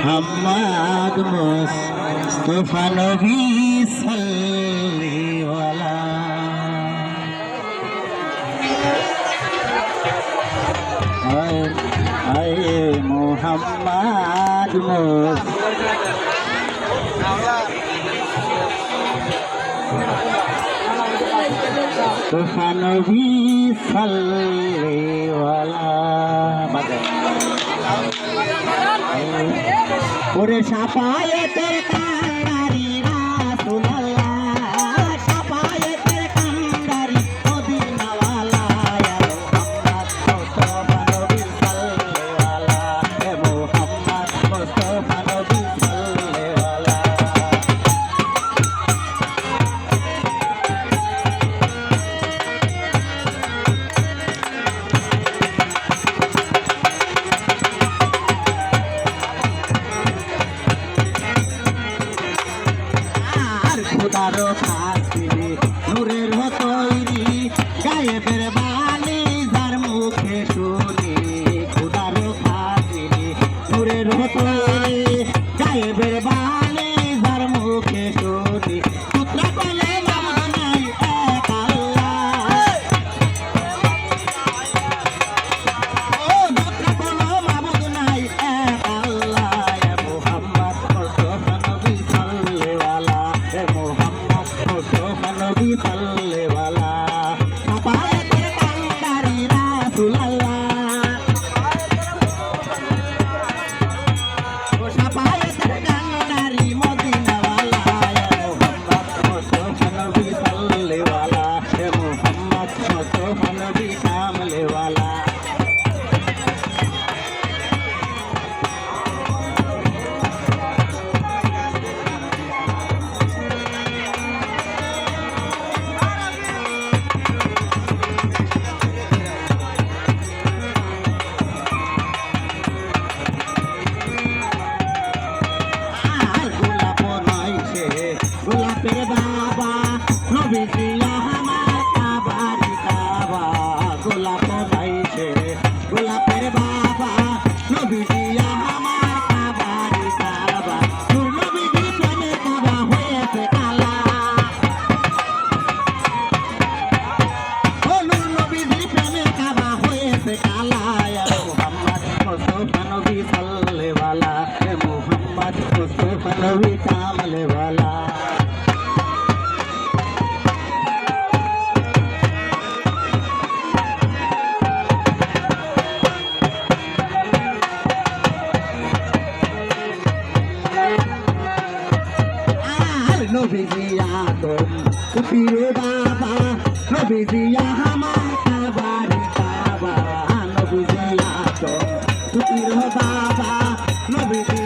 মোহাম্মদ মুস্তাফা নবী সাল্লিওয়ালা আয়ে মোহাম্মদ মুস্তাফা নবী সাল্লিওয়ালা ওরে সাফায়েতের কান্ডারি রাসূলুল্লাহ সাফায়েতের কান্ডারি মদিনাওয়ালা ইয়া মুহাম্মদ মুস্তাফা নবী সাল্লাল্লাহু হে মুহাম্মদ মুস্তাফা নবী সাল্লাল্লাহু খুদারো ফাসিলি নূরের তৈরি গায়েবের বাণী যার মুখে শুনি খুদারো ফাসিলি নূরের তৈরি গায়েবের বাণী যার মুখে শুনি পুত্র বলে নাই এক আল্লাহ ও পুত্র বলো মাবুদ নাই এক আল্লাহ ইয়া মুহাম্মদ মুস্তাফা নবী সাল্লাল্লাহু মুস্তাফা নবী সাল্লেওয়ালা সাফায়েতের কান্ডারি রাসূলুল্লাহ ও সাফায়েতের কান্ডারি মদিনাওয়ালা ইয়া মুহাম্মদ মুস্তাফা নবী সাল্লেওয়ালা হে মুহাম্মদ মুস্তাফা নবী কামলেওয়ালা গোলাপের বাবা নবীজি আমার কাবারি কাবা গোলাপ গাইছে গোলাপের বাবা নবীজি আমার কাবারি কাবা নূর নবীজি প্রেমে কাবা হয়েছে কালা ও নূর নবীজি প্রেমে কাবা হয়েছে কালা ইয়া মুহাম্মদ মুস্তাফা নবী সাল্লেওয়ালা হে মুহাম্মদ মুস্তাফা নবী কামলেওয়ালা নবীজি আদম পীরে বাবা নবীজি আমার কাবারি কাবা নবীজি আদম পীরে বাবা নবীজি